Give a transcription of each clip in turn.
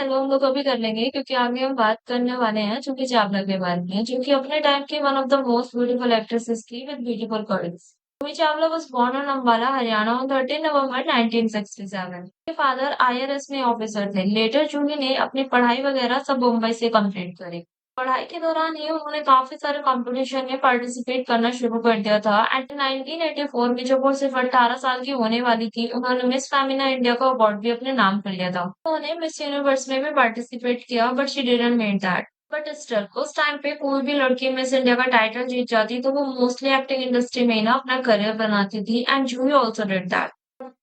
Hello, हम लोग अभी कर लेंगे क्योंकि आगे हम बात करने वाले हैं जूही चावला के बारे में, जो कि अपने टाइम की one of the most beautiful actresses थी with beautiful curls. Juhi Chawla was born in Ambala, Haryana on 13 November 1967। के फादर आईआरएस में ऑफिसर थे। लेटर जूही ने अपनी पढ़ाई वगैरह सब मुंबई से कंप्लीट करी। पढ़ाई के दौरान ही उन्होंने काफी सारे कंपटीशन में पार्टिसिपेट करना शुरू कर दिया था। एट 1984 में जब वो सिर्फ 18 साल की होने वाली थी, उन्होंने मिस फेमिना इंडिया का अवार्ड भी अपने नाम कर लिया था। उन्होंने मिस यूनिवर्स में भी पार्टिसिपेट किया, but she didn't made that. But still उस टाइम पे कोई भी लड़की मिस इंडिया का टाइटल जीत जाती तो वो मोस्टली एक्टिंग इंडस्ट्री में ही ना अपना करियर बनाती थी, and Juhi also did that.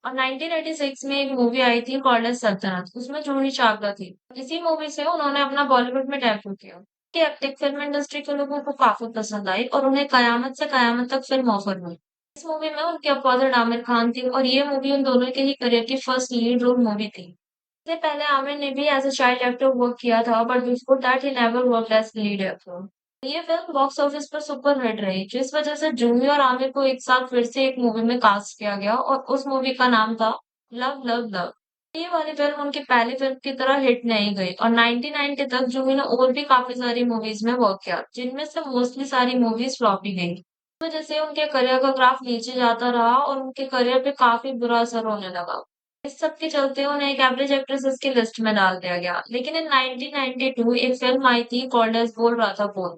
और 1986 में एक मूवी आई थी कॉल्ड एज सल्तनत, उसमें जूही चावला थी। इसी मूवी से उन्होंने अपना बॉलीवुड में डेब्यू किया। की एक्टिंग फिल्म इंडस्ट्री के लोगों को काफी पसंद आई और उन्हें कयामत से कयामत तक फिल्म ऑफर हुई। इस मूवी में उनके अपोजिट आमिर खान थी और ये मूवी उन दोनों के ही करियर की फर्स्ट लीड रोल मूवी थी। इससे पहले आमिर ने भी as a child actor work किया था, but before that he never worked as lead actor. ये फिल्म बॉक्स ऑफिस पर सुपर हिट रही, जिस वजह से जूही और आमिर को एक साथ फिर से एक मूवी में कास्ट किया गया और उस मूवी का नाम था लव लव लव। ये वाली फिल्म उनकी पहली फिल्म की तरह हिट नहीं गई और 1990 तक जूही ने और भी काफी सारी मूवीज में वर्क किया, जिनमें से मोस्टली सारी मूवीज फ्लॉप ही गई। इस वजह से उनके करियर का ग्राफ नीचे जाता रहा और उनके करियर पे काफी बुरा असर होने लगा। इस सब के चलते उन्हें एक एवरेज एक्ट्रेसेस की लिस्ट में डाल दिया गया। लेकिन इन 1992 एक फिल्म आई थी कॉल्ड एज बोल रहा था बोल।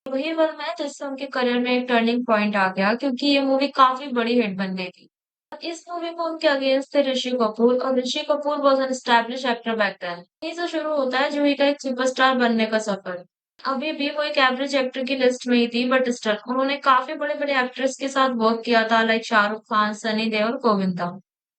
वही फिल्म है जिससे उनके करियर में एक टर्निंग पॉइंट आ गया, क्योंकि ये मूवी काफी बड़ी हिट बन गई थी। इस मूवी में उनके अगेंस्ट थे ऋषि कपूर, और Rishi Kapoor was an establish actor back then. यहीं से शुरू होता है जूही का एक सुपरस्टार बनने का सफर। अभी भी वो एक एवरेज एक्टर की लिस्ट में ही थी, बट स्टिल उन्होंने काफी बड़े बड़े एक्ट्रेस के साथ वर्क किया था, लाइक शाहरुख खान, सनी देओल, गोविंदा।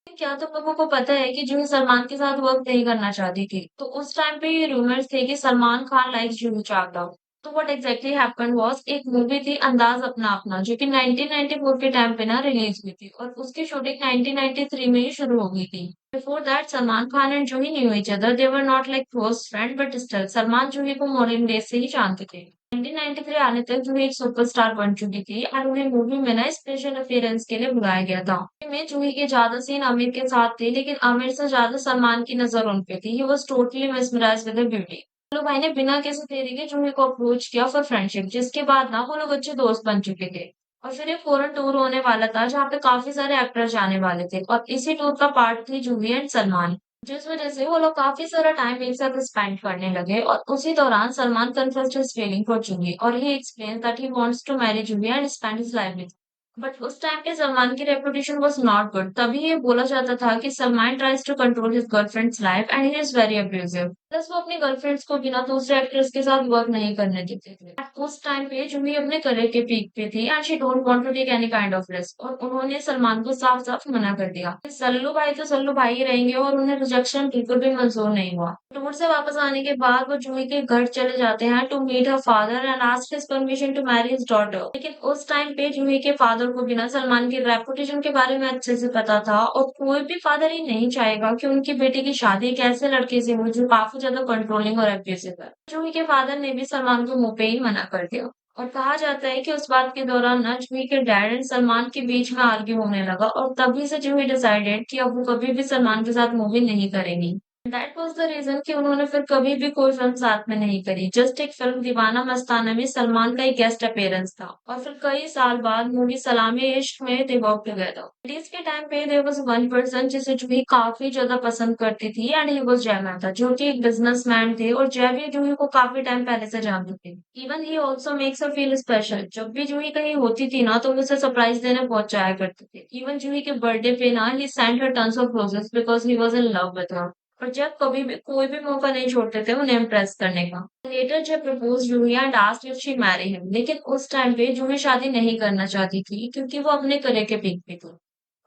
क्या तुम लोगों को पता है कि जूही सलमान के साथ वर्क नहीं करना चाहती थी? तो उस टाइम पे ये रूमर्स थे कि सलमान खान लाइक्स जूही चावला। तो व्हाट एग्जैक्टली हैपेंड वाज, एक मूवी थी अंदाज अपना अपना, जो कि 1994 के टाइम पे ना रिलीज हुई थी और उसकी शूटिंग 1993 में ही शुरू हो गई थी। Before that Salman Khan and Juhi knew each other, they were not like close friend, but still Salman Juhi को मॉडलिंग डेज से ही जानते थे। 1993 आने तक जूही एक सुपरस्टार बन चुकी थी और उन्हें मूवी में ना स्पेशल अपीयरेंस के लिए बुलाया गया था। में जूही के ज्यादा सीन आमिर के साथ थे, लेकिन आमिर से ज्यादा सलमान की नजर उन पे थी। He was totally mesmerized with beauty. तो भाई ने बिना किसी देरी के जूही को अप्रोच किया फॉर फ्रेंडशिप, जिसके बाद ना वो लोग अच्छे दोस्त बन चुके थे। और फिर एक फॉरेन टूर होने वाला था जहाँ पे काफी सारे एक्टर्स जाने वाले थे, और इसी टूर का पार्ट थी जूही एंड सलमान। जिस वजह से वो लोग काफी सारा टाइम एक साथ स्पेंड करने लगे, और उसी दौरान Salman confessed his feeling for Juhi और he explain that he wants to marry Juhi and spend his life with. But उस टाइम पे सलमान की रेपुटेशन वाज नॉट गुड, तभी ये बोला जाता था कि Salman tries to control his girlfriend's life and he is very abusive. Plus वो अपनी गर्लफ्रेंड्स को बिना दूसरे एक्ट्रेस के साथ वर्क नहीं करने देते थे। उस टाइम पे जूही अपने करियर के पीक पे थी and she don't want to take any kind of risk, और उन्होंने सलमान को साफ साफ मना कर दिया। सल्लू भाई तो सल्लू भाई ही रहेंगे, और उन्हें रिजेक्शन बिल्कुल भी मंजूर नहीं हुआ। टूर से वापस आने के बाद वो जूही के घर चले जाते हैं to meet her father and ask his permission to marry his daughter. लेकिन उस टाइम पे जूही के फादर को भी ना सलमान की रेपुटेशन के बारे में अच्छे से पता था, और कोई भी फादर ही नहीं चाहेगा कि उनकी बेटी की शादी एक ऐसे लड़के से हो जो काफी ज्यादा कंट्रोलिंग और अब्यूसिव है। जूही के फादर ने भी सलमान को मुंह पे ही मना कर दिया। और कहा जाता है कि उस बात के दौरान ना जूही के डैड एंड सलमान के बीच में आर्ग्यू होने लगा, और तभी से जूही डिसाइडेड कि अब वो कभी भी सलमान के साथ मूवी नहीं करेगी। दैट वाज द रीजन कि उन्होंने फिर कभी भी कोई फिल्म साथ में नहीं करी। जस्ट एक फिल्म दीवाना मस्ताना में सलमान का एक गेस्ट अपीयरेंस था, और फिर कई साल बाद मूवी सलामी इश्क में दे वर्क टुगेदर। रिलीज के टाइम पे देयर वाज वन पर्सन जिसे जूही काफी ज्यादा पसंद करती थी, एंड ही वाज जय मेहता, जो कि एक बिजनेसमैन थे, और जय भी जूही को काफी टाइम पहले से जानते थे। Even he also makes her feel special. जब भी जूही कहीं होती थी ना, तो वो उसे सरप्राइज देने पहुंच जाया करते थे। इवन जूही के बर्थडे पे ना he sent her tons of roses because he was in love with her. और जब कभी भी कोई भी मौका नहीं छोड़ते थे उन्हें इम्प्रेस करने का। लेटर जब propose Juhi and asked if she marry him, लेकिन उस टाइम पे जूही शादी नहीं करना चाहती थी, क्योंकि वो अपने करियर के पीक पे थी।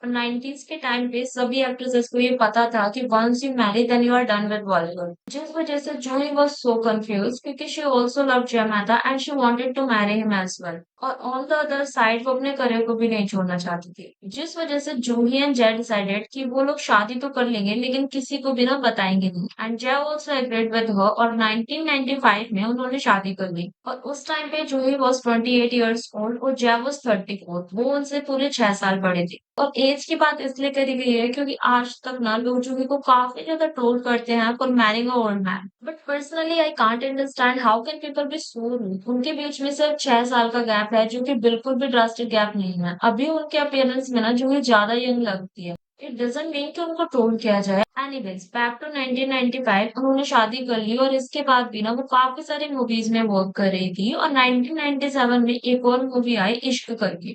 और 90s के टाइम पे सभी एक्ट्रेसेस को ये पता था कि once you marry then you are done with Bollywood. जिस वजह से जूही वाज सो कंफ्यूज, क्योंकि she also loved Jay Mehta and she wanted to marry him as well. और ऑन द अदर साइड वो अपने करियर को भी नहीं छोड़ना चाहती थी, जिस वजह से जूही एंड जय डिसाइडेड कि वो लोग शादी तो कर लेंगे लेकिन किसी को भी ना बताएंगे नहीं। एंड जय आल्सो एग्रीड विद हर और 1995 में उन्होंने शादी कर ली। और उस टाइम पे जूही वाज 28 इयर्स ओल्ड और जय वाज 34। वो उनसे पूरे 6 साल बड़े थे। और एज की बात इसलिए करी गई है क्योंकि आज तक ना लोग जूही को काफी ज्यादा ट्रोल करते हैं for marrying a old man. But personally I can't understand how can people be so rude. उनके बीच में सिर्फ 6 साल का गैप है जो कि बिल्कुल भी ड्रास्टिक गैप नहीं है। अभी उनके अपीयरेंस में ना जूही ज्यादा यंग लगती है। इट डजंट मीन कि उनको ट्रोल किया जाए। एनीवेज बैक टू 1995 उन्होंने शादी कर ली और इसके बाद भी ना वो काफी सारी मूवीज में वर्क कर रही थी। और 1997 में एक और मूवी आई इश्क करके।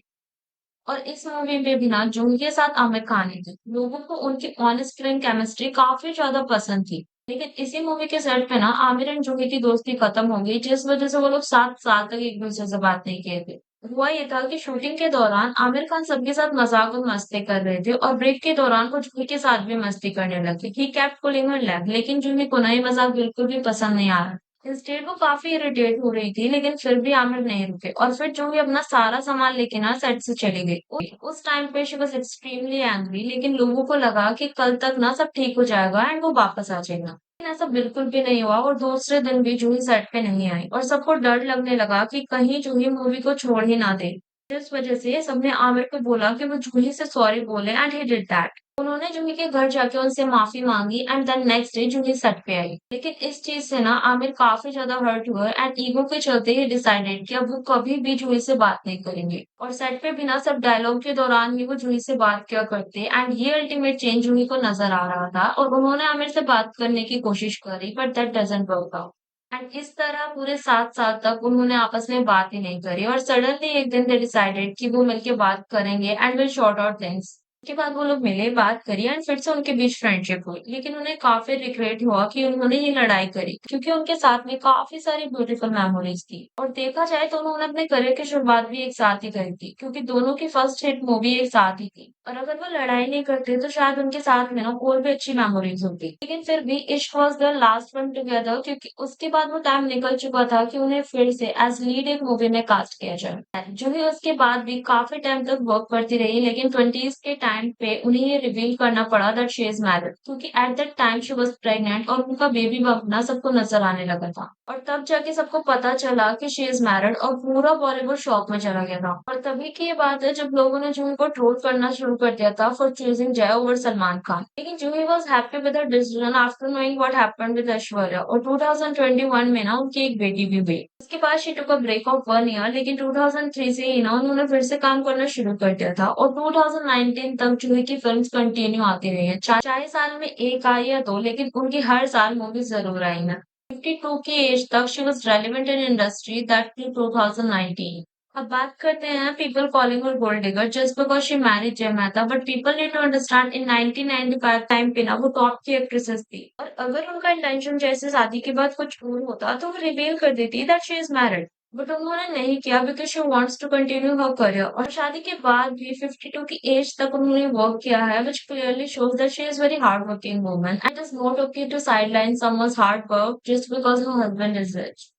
और इस मूवी में भी ना जूही के साथ आमिर खान ही थे। लोगों को उनकी ऑन स्क्रीन केमिस्ट्री काफी ज्यादा पसंद थी। लेकिन इसी मूवी के सेट पे ना आमिर एंड जूही की दोस्ती खत्म हो गई, जिस वजह से वो लोग 7 साल तक एक दूसरे से बात नहीं किए थे। हुआ ये था कि शूटिंग के दौरान आमिर खान सबके साथ मजाक और मस्ती कर रहे थे और ब्रेक के दौरान वो जूही के साथ भी मस्ती करने लगे। He kept pulling her leg, लेकिन जूही को ना ये मजाक बिल्कुल भी पसंद नहीं आ रहा। इंस्टेड वो काफी इरिटेट हो रही थी, लेकिन फिर भी आमिर नहीं रुके और फिर जूही अपना सारा सामान लेके ना सेट से चली गई। उस टाइम पे शी वॉज एक्सट्रीमली एंग्री, लेकिन लोगों को लगा कि कल तक ना सब ठीक हो जाएगा एंड वो वापस आ जाएगा। लेकिन ऐसा बिल्कुल भी नहीं हुआ और दूसरे दिन भी जूही सेट पे नहीं आई और सबको डर लगने लगा कि कहीं जूही मूवी को छोड़ ही ना दे। इस वजह से सबने आमिर को बोला कि वो जूही से सॉरी बोले एंड ही डिड दैट। उन्होंने जूही के घर जाके उनसे माफी मांगी and then next day Juhi set पे आई। लेकिन इस चीज से ना आमिर काफी ज्यादा हर्ट हुए एंड ईगो के चलते ही डिसाइडेड कि अब वो कभी भी जूही से बात नहीं करेंगे। और सेट पे बिना सब डायलॉग के दौरान ही वो जूही से बात किया करते एंड ये अल्टीमेट चेंज जूही को नजर आ रहा था। और उन्होंने आमिर से बात करने की कोशिश करी but that doesn't work out. And इस तरह पूरे 7 साल तक उन्होंने आपस में बात ही नहीं करी और सडनली एक दिन दे डिसाइडेड कि वो मिलके बात करेंगे and will short out things. उसके बाद वो लोग मिले, बात करी एंड फिर से उनके बीच फ्रेंडशिप हुई। लेकिन उन्हें काफी रिग्रेट हुआ कि उन्होंने ये लड़ाई करी क्योंकि उनके साथ में काफी सारी ब्यूटीफुल मेमोरीज थी। और देखा जाए तो उन्होंने अपने करियर की शुरुआत भी एक साथ ही करी थी क्योंकि दोनों की फर्स्ट हिट मूवी एक साथ ही थी। और अगर वो लड़ाई नहीं करते तो शायद उनके साथ में ना और भी अच्छी मेमोरीज होती। लेकिन फिर भी इश्क was the last one together क्योंकि उसके बाद वो टाइम निकल चुका था कि उन्हें फिर से एज लीड एक मूवी में कास्ट किया जाए। जूही उसके बाद भी काफी टाइम तक वर्क करती रही, लेकिन 20s के टाइम पे उन्हें ये रिवील करना पड़ा दैट शी इज मैरिड क्योंकि at that time she was pregnant और उनका बेबी बम्प ना सबको नजर आने लगा था। और तब जाके सबको पता चला कि शी इज मैरिड और पूरा बॉलीवुड शॉक में चला गया था। और तभी की ये बात है जब लोगों ने जूही को ट्रोल करना शुरू कर दिया था for choosing Jay over Salman Khan. लेकिन Juhi was happy with her decision after knowing what happened with Aishwarya. और 2021 में ना उनकी एक बेटी भी हुई। उसके बाद she took a break of 1 year, लेकिन 2003 से ही ना उन्होंने फिर से काम करना शुरू कर दिया था। और 2019 तक जूही की फिल्म्स कंटिन्यू आती रही है, चाहे साल में एक आई या दो, लेकिन उनकी हर साल मूवी जरूर आई है। 52 की एज तक she was relevant in industry that too 2019। अब बात करते हैं people calling her gold digger just because she married Jay Mehta. But people need to understand in 1995 time पे ना वो टॉप की एक्ट्रेसेस थी। और अगर उनका इंटेंशन जैसे शादी के बाद कुछ और होता तो वो रिवील कर देती that she is married. But उन्होंने नहीं किया because she wants to continue her career. और शादी के बाद भी 52 की एज तक उन्होंने वर्क किया है, which clearly shows that she is very hardworking woman and it is not okay to sideline someone's hard work just because her husband is rich.